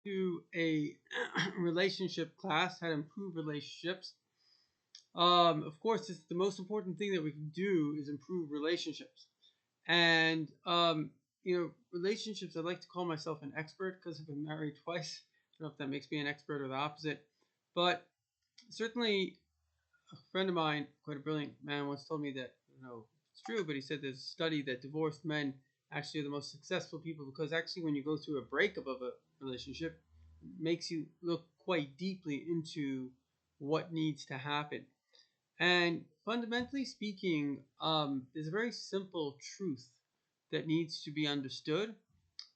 To a relationship class, how to improve relationships. Of course, it's the most important thing that we can do is improve relationships. And relationships. I like to call myself an expert because I've been married twice. I don't know if that makes me an expert or the opposite, but certainly a friend of mine, quite a brilliant man, once told me that it's true, but he said there's a study that divorced men actually are the most successful people because actually when you go through a breakup of a relationship, it makes you look quite deeply into what needs to happen. And fundamentally speaking, there's a very simple truth that needs to be understood.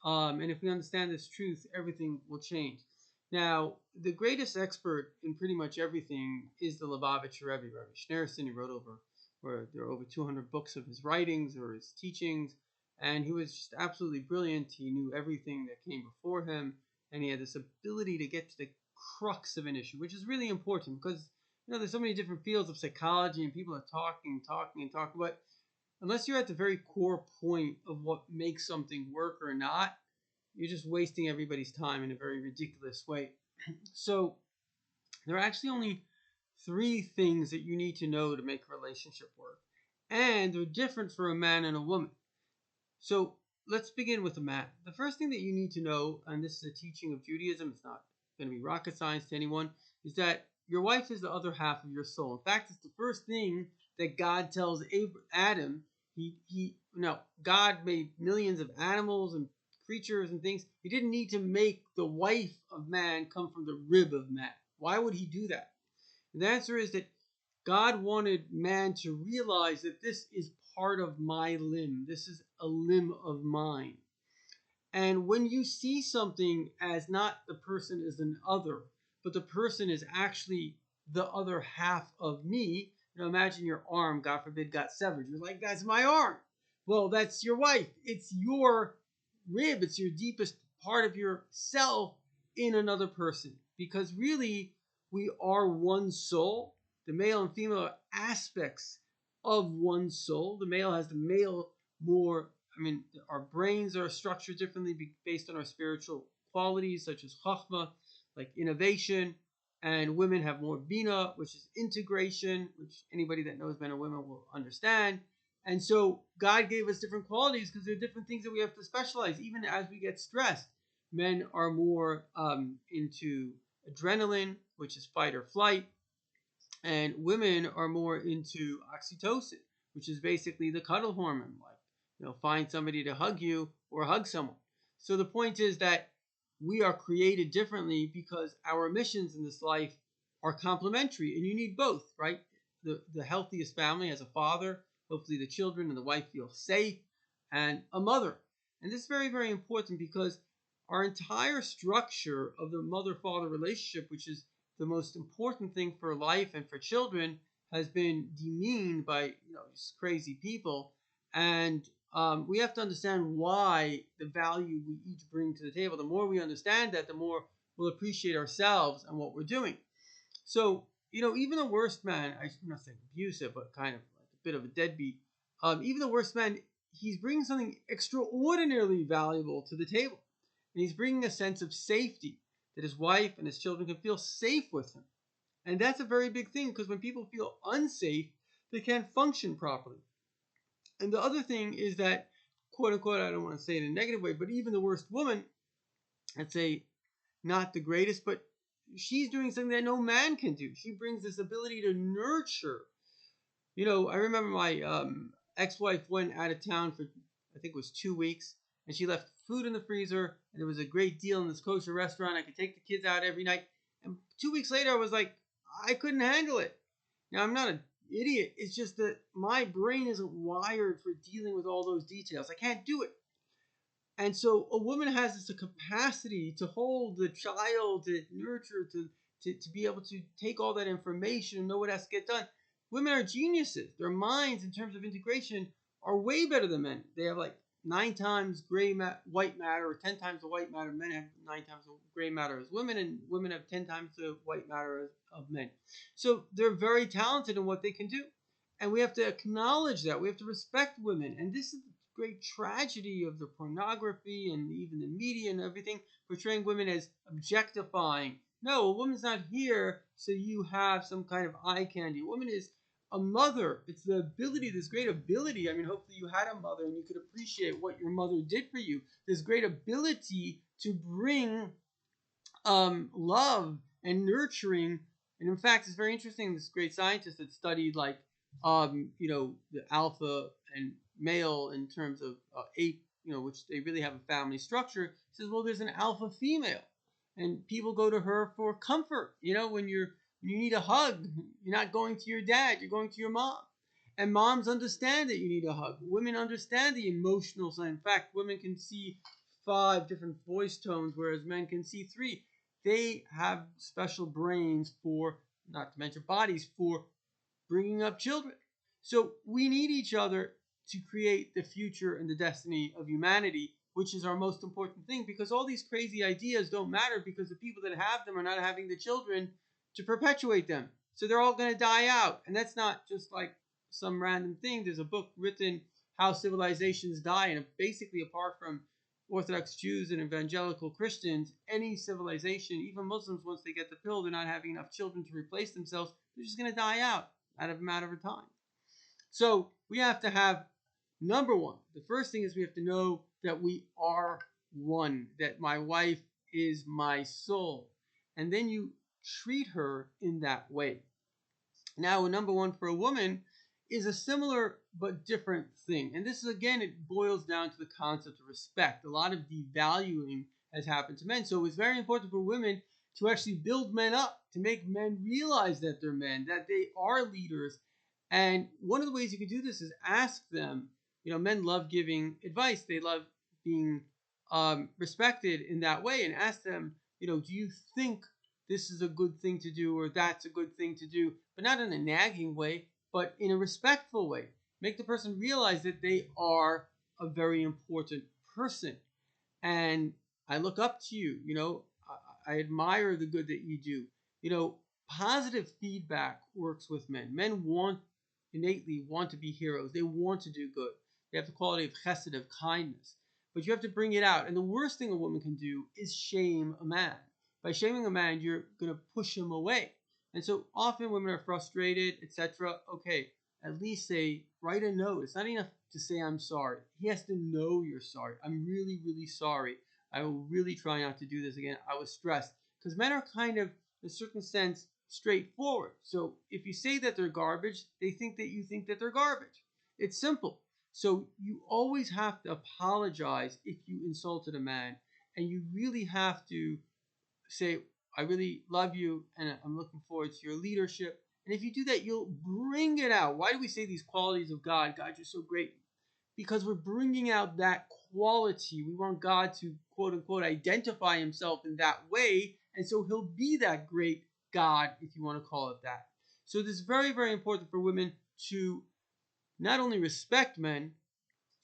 And if we understand this truth, everything will change. Now, the greatest expert in pretty much everything is the Lubavitcher Rebbe, Rabbi Schneerson. He wrote over, where there are over 200 books of his writings or his teachings, and he was just absolutely brilliant. He knew everything that came before him, and he had this ability to get to the crux of an issue, which is really important because there's so many different fields of psychology, and people are talking, talking, and talking, but unless you're at the very core point of what makes something work or not, you're just wasting everybody's time in a very ridiculous way. So there are actually only three things that you need to know to make a relationship work. And they're different for a man and a woman. So let's begin with a man. The first thing that you need to know, and this is a teaching of Judaism, it's not going to be rocket science to anyone, is that your wife is the other half of your soul. In fact, it's the first thing that God tells Adam. God made millions of animals and creatures and things. He didn't need to make the wife of man come from the rib of man. Why would he do that? And the answer is that God wanted man to realize that this is part of my limb. This is a limb of mine. And when you see something as not the person as an other, but the person is actually the other half of me, imagine your arm, God forbid, got severed. You're like, that's my arm. Well, that's your wife. It's your rib. It's your deepest part of yourself in another person. Because really, we are one soul. The male and female are aspects of one soul. The male has the male more. Our brains are structured differently based on our spiritual qualities, such as chachma, like innovation, and women have more bina, which is integration, which anybody that knows men and women will understand. And so God gave us different qualities because there are different things that we have to specialize. Even as we get stressed, men are more into adrenaline, which is fight or flight, and women are more into oxytocin, which is basically the cuddle hormone, like find somebody to hug you or hug someone. So the point is that we are created differently because our missions in this life are complementary, and you need both, right? The healthiest family has a father, hopefully the children and the wife feel safe, and a mother. And this is very, very important because our entire structure of the mother-father relationship, which is the most important thing for life and for children, has been demeaned by just crazy people. And we have to understand why the value we each bring to the table. The more we understand that, the more we'll appreciate ourselves and what we're doing. So, even the worst man, I'm not saying abusive, but kind of like a bit of a deadbeat, even the worst man, he's bringing something extraordinarily valuable to the table. And he's bringing a sense of safety that his wife and his children can feel safe with him. And that's a very big thing because when people feel unsafe, they can't function properly. And the other thing is that, quote unquote, I don't want to say it in a negative way, but even the worst woman, I'd say not the greatest, but she's doing something that no man can do. She brings this ability to nurture. I remember my ex-wife went out of town for, I think it was 2 weeks, and she left food in the freezer, and there was a great deal in this kosher restaurant. I could take the kids out every night. And 2 weeks later, I was like, I couldn't handle it. Now, I'm not an idiot. It's just that my brain isn't wired for dealing with all those details. I can't do it. And so a woman has this capacity to hold the child, to nurture, to be able to take all that information and know what has to get done. Women are geniuses. Their minds, in terms of integration, are way better than men. They have like 9 times white matter, or 10 times the white matter. Men have 9 times the gray matter as women, and women have 10 times the white matter of men. So they're very talented in what they can do. And we have to acknowledge that. We have to respect women. And this is great tragedy of the pornography and even the media and everything portraying women as objectifying. No, a woman's not here so you have some kind of eye candy. A woman is a mother. It's the ability, this great ability. I mean, hopefully you had a mother and you could appreciate what your mother did for you. This great ability to bring love and nurturing. And in fact, it's very interesting. This great scientist that studied the alpha and male in terms of ape, which they really have a family structure. Says, well, there's an alpha female, and people go to her for comfort. When you need a hug, you're not going to your dad, you're going to your mom. And moms understand that you need a hug. Women understand the emotional side. In fact, women can see 5 different voice tones, whereas men can see 3. They have special brains for, not to mention bodies, for bringing up children. So we need each other to create the future and the destiny of humanity, which is our most important thing, because all these crazy ideas don't matter because the people that have them are not having the children to perpetuate them. So they're all going to die out. And that's not just like some random thing. There's a book written, How Civilizations Die, and basically, apart from Orthodox Jews and evangelical Christians, any civilization, even Muslims, once they get the pill, they're not having enough children to replace themselves. They're just going to die out of a matter of time. So we have to have, number one, the first thing is we have to know that we are one, that my wife is my soul. And then you treat her in that way. Now, number one for a woman is a similar but different thing. And this is, again, it boils down to the concept of respect. A lot of devaluing has happened to men. So it's very important for women to actually build men up, to make men realize that they're men, that they are leaders. And one of the ways you can do this is ask them. Men love giving advice. They love being respected in that way. And ask them, do you think this is a good thing to do or that's a good thing to do? But not in a nagging way, but in a respectful way. Make the person realize that they are a very important person. And I look up to you. I admire the good that you do. Positive feedback works with men. Men innately want to be heroes. They want to do good. They have the quality of chesed, of kindness. But you have to bring it out. And the worst thing a woman can do is shame a man. By shaming a man, you're going to push him away. And so often women are frustrated, etc. Okay, at least write a note. It's not enough to say I'm sorry. He has to know you're sorry. I'm really, really sorry. I will really try not to do this again. I was stressed. Because men are kind of, in a certain sense, straightforward. So if you say that they're garbage, they think that you think that they're garbage. It's simple. So you always have to apologize if you insulted a man. And you really have to say, I really love you and I'm looking forward to your leadership. And if you do that, you'll bring it out. Why do we say these qualities of God? God, you're so great. Because we're bringing out that quality. We want God to, quote unquote, identify himself in that way. And so he'll be that great God, if you want to call it that. So this is very, very important for women to not only respect men,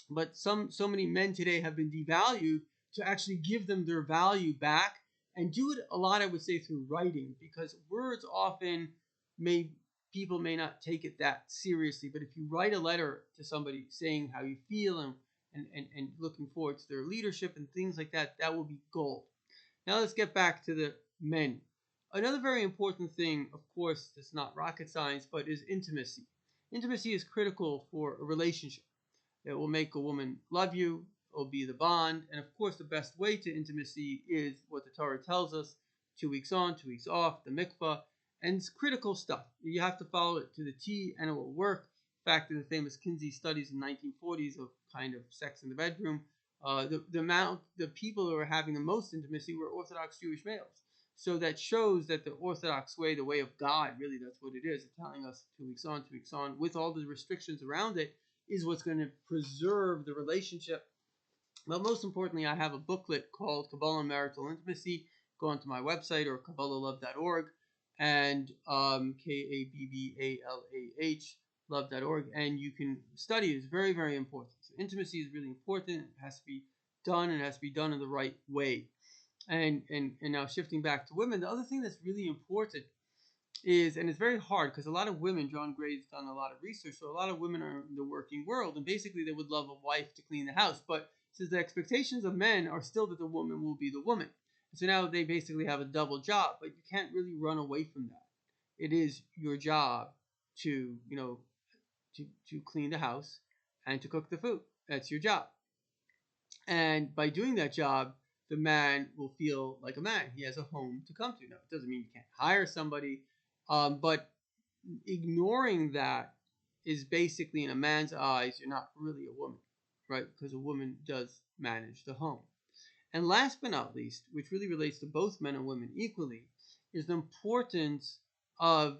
but so many men today have been devalued, to actually give them their value back. And do it a lot, I would say, through writing, because words often people may not take it that seriously. But if you write a letter to somebody saying how you feel and looking forward to their leadership and things like that, that will be gold. Now let's get back to the men. Another very important thing, of course, that's not rocket science, but is intimacy. Intimacy is critical for a relationship. It will make a woman love you. It will be the bond. And of course, the best way to intimacy is what the Torah tells us: 2 weeks on, 2 weeks off, the mikvah. And it's critical stuff. You have to follow it to the T and it will work. In fact, in the famous Kinsey studies in the 1940s of kind of sex in the bedroom, the people who were having the most intimacy were Orthodox Jewish males. So that shows that the Orthodox way, the way of God, really that's what it is. It's telling us 2 weeks on, 2 weeks on, with all the restrictions around it, is what's going to preserve the relationship. But most importantly, I have a booklet called Kabbalah and Marital Intimacy. Go onto my website or KabbalahLove.org and KABBALAH love.org, and you can study it. It's very, very important. So intimacy is really important. It has to be done, and it has to be done in the right way. And now shifting back to women, the other thing that's really important is, and it's very hard because a lot of women, John Gray's done a lot of research, so a lot of women are in the working world, and basically they would love a wife to clean the house, but says the expectations of men are still that the woman will be the woman. And so now they basically have a double job, but you can't really run away from that. It is your job to, to clean the house and to cook the food. That's your job. And by doing that job, the man will feel like a man. He has a home to come to. Now, it doesn't mean you can't hire somebody, but ignoring that is basically, in a man's eyes, you're not really a woman, right? Because a woman does manage the home. And last but not least, which really relates to both men and women equally, is the importance of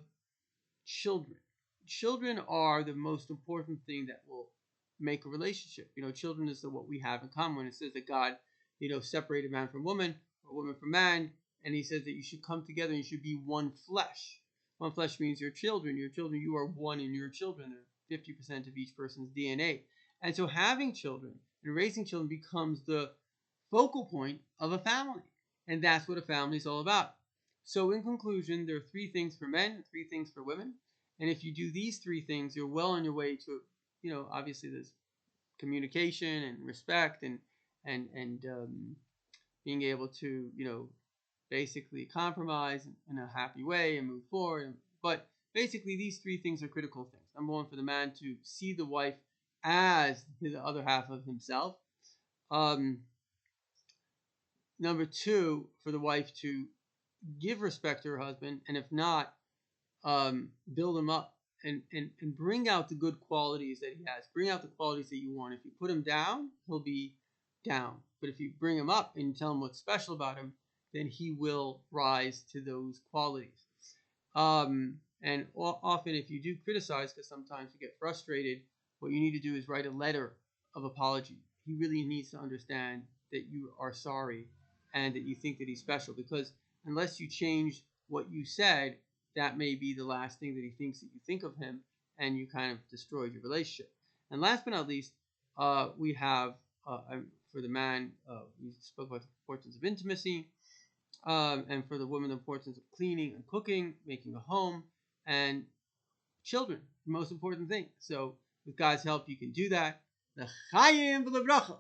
children. Children are the most important thing that will make a relationship. Children is what we have in common. It says that God, separated man from woman, or woman from man, and he says that you should come together and you should be one flesh. One flesh means your children. Your children, you are one in your children. They're 50% of each person's DNA. And so having children and raising children becomes the focal point of a family. And that's what a family is all about. So in conclusion, there are 3 things for men and 3 things for women. And if you do these 3 things, you're well on your way to, obviously there's communication and respect and being able to, basically compromise in a happy way and move forward. But basically, these 3 things are critical things. Number 1, for the man to see the wife as the other half of himself. Number 2, for the wife to give respect to her husband, and if not, build him up and bring out the good qualities that he has. Bring out the qualities that you want. If you put him down, he'll be down. But if you bring him up and tell him what's special about him, then he will rise to those qualities. And often, if you do criticize, because sometimes you get frustrated, what you need to do is write a letter of apology. He really needs to understand that you are sorry and that you think that he's special, because unless you change what you said, that may be the last thing that he thinks that you think of him, and you kind of destroyed your relationship. And last but not least, we have, for the man, we spoke about the importance of intimacy, and for the woman, the importance of cleaning and cooking, making a home, and children, the most important thing. So with God's help, you can do that. L'chaim v'lebracha.